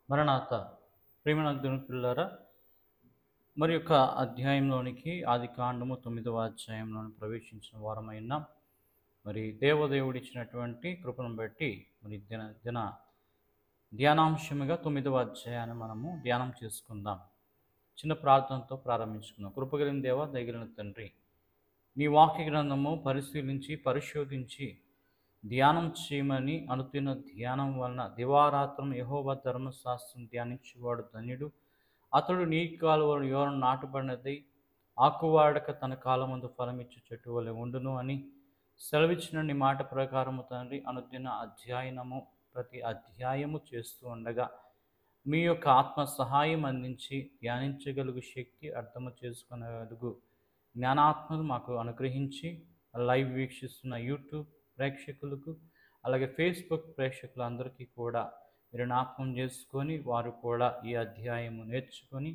మరణాత ప్రేమన పిల్లారా, మరి యొక్క అధ్యాయంలోనికి ఆది కాండము 9వ అధ్యాయంలోని ప్రవేశించిన వారమైన మరి దేవదేవుడిచ్చినటువంటి కృపను బట్టి మరి దిన ధ్యానాంశముగా 9వ అధ్యాయాన్ని మనము ధ్యానం చేసుకుందాం. చిన్న ప్రార్థనతో ప్రారంభించుకుందాం. కృపగలిగిన దేవ, దయగలిగిన తండ్రి, నీ వాక్య గ్రంథము పరిశీలించి పరిశోధించి ధ్యానం చేయమని అనుతున్న ధ్యానం వలన దివారాత్రం యెహోవా ధర్మశాస్త్రం ధ్యానించేవాడు ధన్యుడు, అతడు నీ కాలువలు ఎవరు నాటబడినది ఆకువాడక తన కాలమందు ఫలమిచ్చు చెట్టు వలె ఉండును అని సెలవిచ్చిన నీ మాట ప్రకారము తండ్రి, అనుదిన అధ్యయనము ప్రతి అధ్యాయము చేస్తూ ఉండగా మీ యొక్క ఆత్మ సహాయం అందించి ధ్యానించగలుగు శక్తి, అర్థము చేసుకునగలుగు జ్ఞానాత్మను మాకు అనుగ్రహించి లైవ్ వీక్షిస్తున్న యూట్యూబ్ ప్రేక్షకులకు అలాగే ఫేస్బుక్ ప్రేక్షకులందరికీ కూడా మీరు జ్ఞాపకం చేసుకొని వారు కూడా ఈ అధ్యాయము నేర్చుకొని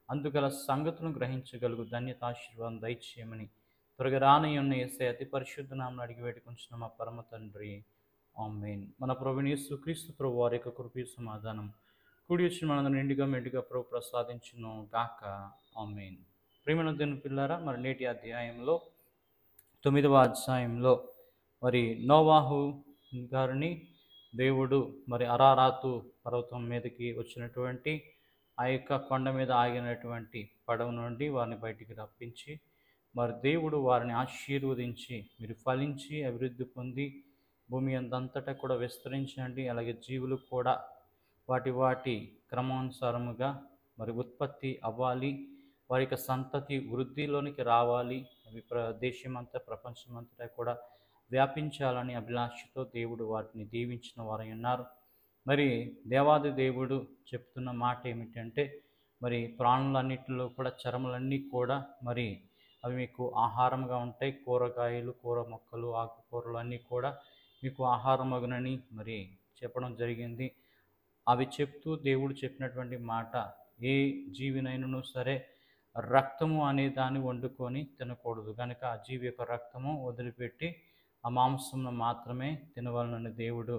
అందుగల సంగతులను గ్రహించగలుగు ధన్యతాశీర్వాదం దయచేయమని త్వరగా రానయ్యున్న యేసయ్య అతి పరిశుద్ధ నామమున అడిగి వేడుకొంచున్న మా పరమ తండ్రి, ఆమేన్. మన ప్రభువైన యేసుక్రీస్తు ప్రభు వారి యొక్క కృపా సమాధానం కూడి వచ్చిన మనందరిని నిండుగా మెండుగా ప్రభు ప్రసాదించును గాక, ఆమేన్. ప్రియమైన దేవుని పిల్లారా, మరి నేటి అధ్యాయంలో 9వ అధ్యాయంలో మరి నోవాహు గారిని దేవుడు మరి అరారాతు పర్వతం మీదకి వచ్చినటువంటి ఆ యొక్క కొండ మీద ఆగినటువంటి పడవ నుండి వారిని బయటికి రప్పించి మరి దేవుడు వారిని ఆశీర్వదించి మీరు ఫలించి అభివృద్ధి పొంది భూమి అంతటా కూడా విస్తరించండి, అలాగే జీవులు కూడా వాటి క్రమానుసారముగా మరి ఉత్పత్తి అవ్వాలి, వారి యొక్క సంతతి వృద్ధిలోనికి రావాలి, అవి దేశమంతా ప్రపంచమంతటా కూడా వ్యాపించాలని అభిలాషతో దేవుడు వాటిని దీవించిన వారై ఉన్నారు. మరి దేవాది దేవుడు చెప్తున్న మాట ఏమిటంటే, మరి ప్రాణులన్నిటిలో కూడా చరములన్నీ కూడా మరి అవి మీకు ఆహారంగా ఉంటాయి. కూరగాయలు, కూర మొక్కలు, ఆకుకూరలు అన్నీ కూడా మీకు ఆహారమగునని మరి చెప్పడం జరిగింది. అవి చెప్తూ దేవుడు చెప్పినటువంటి మాట, ఏ జీవినైనను సరే రక్తము అనే దాన్ని వండుకొని తినకూడదు, కనుక ఆ జీవి యొక్క రక్తము వదిలిపెట్టి ఆ మాంసంను మాత్రమే తినవలనని దేవుడు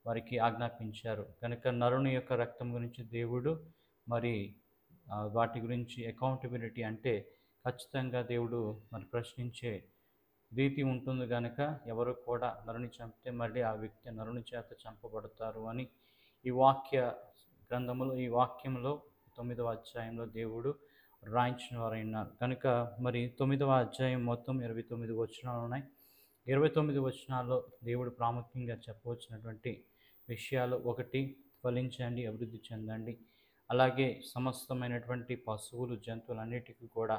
వారికి ఆజ్ఞాపించారు. కనుక నరుని యొక్క రక్తం గురించి దేవుడు మరి వాటి గురించి అకౌంటబిలిటీ అంటే ఖచ్చితంగా దేవుడు మరి ప్రశ్నించే రీతి ఉంటుంది. కనుక ఎవరు కూడా నరుని చంపితే మళ్ళీ ఆ వ్యక్తి నరుని చేత చంపబడతారు అని ఈ వాక్య గ్రంథములో, ఈ వాక్యంలో 9వ అధ్యాయంలో దేవుడు రాయించిన వారైనారు. కనుక మరి 9వ అధ్యాయం మొత్తం 29 వచనాలు ఉన్నాయి. 29 వచనాల్లో దేవుడు ప్రాముఖ్యంగా చెప్పవచ్చినటువంటి విషయాలు: 1, ఫలించండి, అభివృద్ధి చెందండి. అలాగే సమస్తమైనటువంటి పశువులు, జంతువులన్నిటికీ కూడా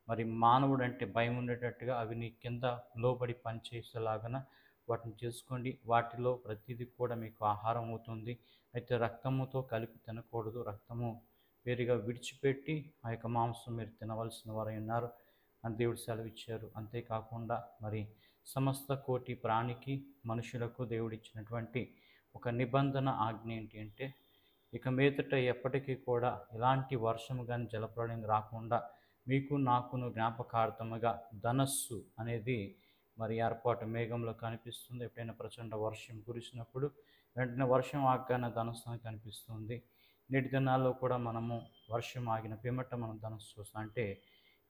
మరి మానవుడు అంటే భయం ఉండేటట్టుగా అవి నీ కింద లోబడి పనిచేసేలాగన వాటిని చేసుకోండి. వాటిలో ప్రతిదీ కూడా మీకు ఆహారం అవుతుంది. అయితే రక్తముతో కలిపి తినకూడదు, రక్తము వేరుగా విడిచిపెట్టి ఆ యొక్క మాంసం మీరు తినవలసిన వారై ఉన్నారు అని దేవుడు సెలవిచ్చారు. అంతేకాకుండా మరి సమస్త కోటి ప్రాణికి, మనుషులకు దేవుడిచ్చినటువంటి ఒక నిబంధన ఆజ్ఞ ఏంటి అంటే, ఇక మీదట ఎప్పటికీ కూడా ఎలాంటి వర్షము కానీ జలప్రళయం రాకుండా మీకు నాకును జ్ఞాపకార్థముగా ధనస్సు అనేది మరి ఏర్పాటు మేఘంలో కనిపిస్తుంది. ఎప్పుడైనా ప్రచండ వర్షం కురిసినప్పుడు వెంటనే వర్షం ఆగగానే ధనస్సు అని కనిపిస్తుంది. నేటి దినాల్లో కూడా మనము వర్షం ఆగిన పిమ్మట మనం ధనస్సు చూస్తాం. అంటే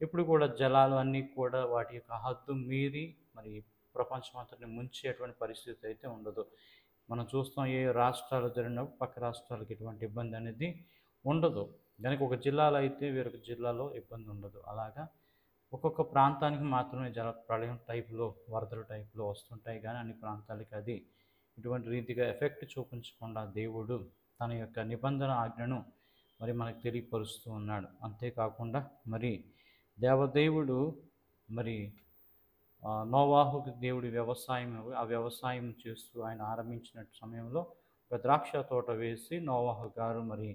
ఇప్పుడు కూడా జలాలు అన్నీ కూడా వాటి యొక్క హద్దు మీరి మరి ప్రపంచమంతటిని ముంచేటువంటి పరిస్థితి అయితే ఉండదు. మనం చూస్తాం, ఏ రాష్ట్రాలు జరిగినప్పుడు పక్క రాష్ట్రాలకు ఎటువంటి ఇబ్బంది అనేది ఉండదు. కనుక ఒక జిల్లాలో అయితే వేరొక జిల్లాలో ఇబ్బంది ఉండదు. అలాగా ఒక్కొక్క ప్రాంతానికి మాత్రమే జల ప్రళయం టైపులో, వరదల టైపులో వస్తుంటాయి, కానీ అన్ని ప్రాంతాలకి అది ఇటువంటి రీతిగా ఎఫెక్ట్ చూపించకుండా దేవుడు తన యొక్క నిబంధన ఆజ్ఞను మరి మనకు తెలియపరుస్తూ ఉన్నాడు. అంతేకాకుండా మరి దేవదేవుడు మరి నోవాహుకు దేవుడి ఆ వ్యవసాయం చేస్తూ ఆయన ఆరంభించిన సమయంలో ఒక ద్రాక్ష తోట వేసి నోవాహు గారు మరి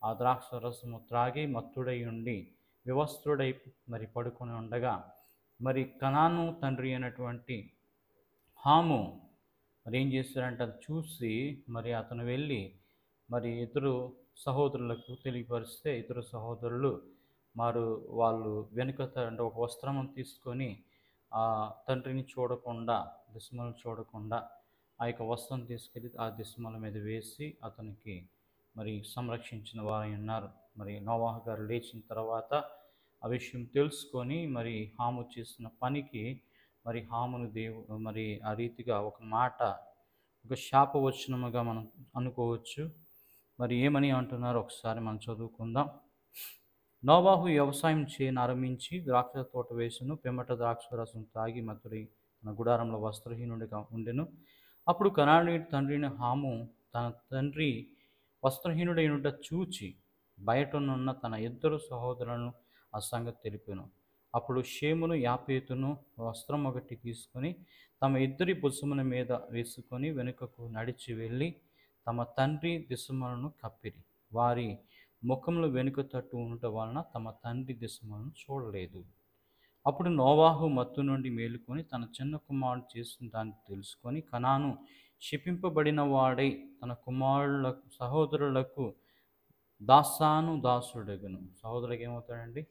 ఆ ద్రాక్ష రసము త్రాగి మత్తుడై ఉండి వివస్త్రుడై మరి పడుకొని ఉండగా మరి కనాను తండ్రి అయినటువంటి హాము మరి ఏం చేశారంటే అది చూసి మరి అతను వెళ్ళి మరి ఇద్దరు సహోదరులకు తెలియపరిస్తే ఇద్దరు సహోదరులు వాళ్ళు వెనుకత అంటే ఒక వస్త్రము తీసుకొని ఆ తండ్రిని చూడకుండా, దిశమలను చూడకుండా ఆ యొక్క వస్త్రం తీసుకెళ్ళి ఆ దిశమల మీద వేసి అతనికి మరి సంరక్షించిన వారై ఉన్నారు. మరి నోవాహు గారు లేచిన తర్వాత ఆ విషయం తెలుసుకొని మరి హాము చేసిన పనికి మరి హామును మరి ఆ రీతిగా ఒక మాట, ఒక శాపవచనముగా మనం అనుకోవచ్చు. మరి ఏమని అంటున్నారో ఒకసారి మనం చదువుకుందాం. నోవాహు వ్యవసాయం చేయనారంభించి ద్రాక్ష తోట వేసెను. పిమ్మట ద్రాక్షరసం తాగి మత్తుడై తన గుడారంలో వస్త్రహీనుడిగా ఉండెను. అప్పుడు కనానీయుడి తండ్రిని హాము తన తండ్రి వస్త్రహీనుడైనట చూచి బయటనున్న తన ఇద్దరు సహోదరులను ఆ సంగతి తెలిపెను. అప్పుడు షేమును యాపేతును వస్త్రం ఒకటి తీసుకొని తమ ఇద్దరి భుజముల మీద వేసుకొని వెనుకకు నడిచి వెళ్ళి తమ తండ్రి దిశములను కప్పిరి. వారి ముఖములు వెనుక తట్టు ఉండట వలన తమ తండ్రి దిశములను చూడలేదు. అప్పుడు నోవాహు మత్తు నుండి మేలుకొని తన చిన్న కుమారుడు చేసిన దాన్ని తెలుసుకొని కనాను శపింపబడిన వాడై తన కుమారులకు సహోదరులకు దాసుడగును. సహోదరులకు ఏమవుతాడండి?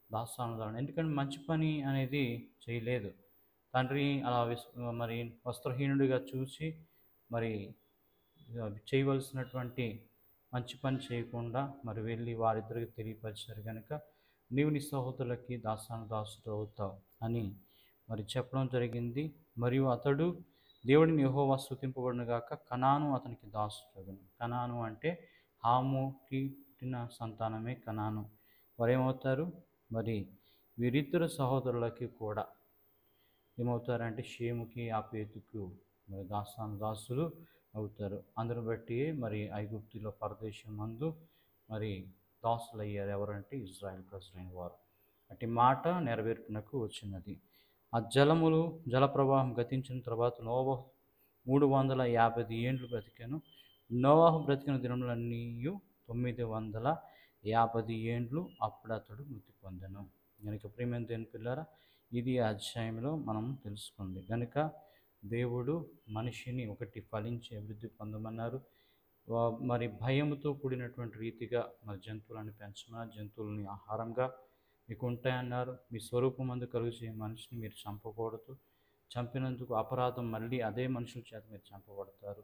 దాసానుదారుడు. ఎందుకంటే మంచి పని అనేది చేయలేదు. తండ్రి అలా మరి వస్త్రహీనుడిగా చూసి మరి చేయవలసినటువంటి మంచి పని చేయకుండా మరి వెళ్ళి వారిద్దరికి తెలియపరిచారు కనుక నీవు నీ సహోదరులకి దాసుడు అవుతావు అని మరి చెప్పడం జరిగింది. మరియు అతడు దేవుడిని యెహోవా స్తుతింపబడును గాక, కనాను అతనికి దాసుడగును. కనాను అంటే హాముకి పుట్టిన సంతానమే కనాను. వారేమవుతారు? మరి వీరిద్దరు సహోదరులకి కూడా ఏమవుతారంటే షేముకి యాపేతుకు మరి దాసులు అవుతారు. అందును బట్టి మరి ఐగుప్తులో పరదేశం మందు మరి దాసులయ్యారు. ఎవరంటే ఇజ్రాయెల్ ప్రజలైన వారు. అట్టి మాట నెరవేర్పునకు వచ్చినది. ఆ జలప్రవాహం గతించిన తర్వాత నోవహు 350 ఏండ్లు బ్రతికెను. నోవహు బ్రతికిన దినములన్నీ 950 ఏండ్లు. అప్పుడు అతడు మృతి పొందెను. కనుక ప్రియమైన దేవుని పిల్లారా, ఇది అధ్యాయంలో మనం తెలుసుకుంది. కనుక దేవుడు మనిషిని ఒకటి ఫలించి అభివృద్ధి పొందమన్నారు. మరి భయముతో కూడినటువంటి రీతిగా మరి జంతువులను పెంచమన్నారు. జంతువులని ఆహారంగా మీకు ఉంటాయన్నారు. మీ స్వరూపం మందు కలుగు చేయ మనిషిని మీరు చంపకూడదు. చంపినందుకు అపరాధం మళ్ళీ అదే మనుషుల చేత మీరు చంపబడతారు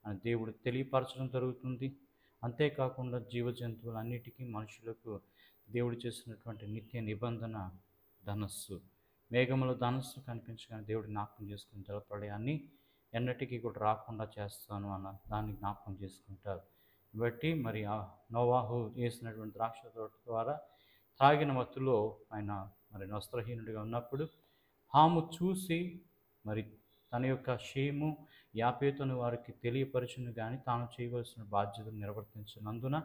అని దేవుడు తెలియపరచడం జరుగుతుంది. అంతేకాకుండా జీవ జంతువులన్నిటికీ మనుషులకు దేవుడు చేసినటువంటి నిత్య నిబంధన ధనస్సు. మేఘములో ధనస్సు కనిపించగానే దేవుడు జ్ఞాపకం చేసుకుని జలప్రళయాన్ని ఎన్నటికీ కూడా రాకుండా చేస్తాను అన్న దాన్ని జ్ఞాపకం చేసుకుంటారు. బట్టి మరి ఆ నోవాహు వేసినటువంటి ద్రాక్ష తోట ద్వారా తాగిన మత్తులో ఆయన మరి వస్త్రహీనుడిగా ఉన్నప్పుడు హాము చూసి మరి తన యొక్క షేము యాపేతును వారికి తెలియపరచును కానీ తాను చేయవలసిన బాధ్యతను నిర్వర్తించినందున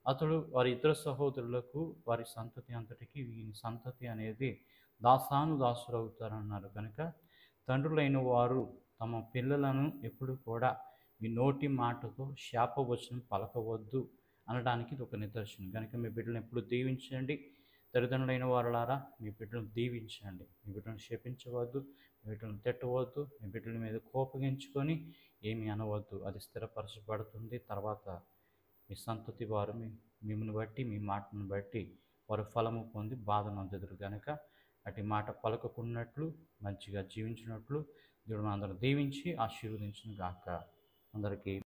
అతడు వారి ఇతర సహోదరులకు వారి సంతతి అంతటికి ఈ సంతతి అనేది దాసులు అవుతారన్నారు. కనుక తండ్రులైన వారు తమ పిల్లలను ఎప్పుడు కూడా మీ నోటి మాటతో శాపవచనం పలకవద్దు అనడానికి ఇది ఒక నిదర్శనం. కనుక మీ బిడ్డలను ఎప్పుడు దీవించండి. తల్లిదండ్రులైన వారులారా మీ బిడ్డలను దీవించండి. మీ బిడ్డలను శపించవద్దు, మీ బిడ్డలను తిట్టవద్దు, మీ బిడ్డల మీద కోపగించుకొని ఏమీ అనవద్దు. అది స్థిరపరచబడుతుంది. తర్వాత మీ సంతతి వారు మిమ్మల్ని బట్టి మీ మాటను బట్టి వారు ఫలము పొంది బాధ నొందెదరు. కనుక అటు మాట పలకకున్నట్లు మంచిగా జీవించినట్లు దేవుడు అందరూ దీవించి ఆశీర్వదించును గాక. అందరికీ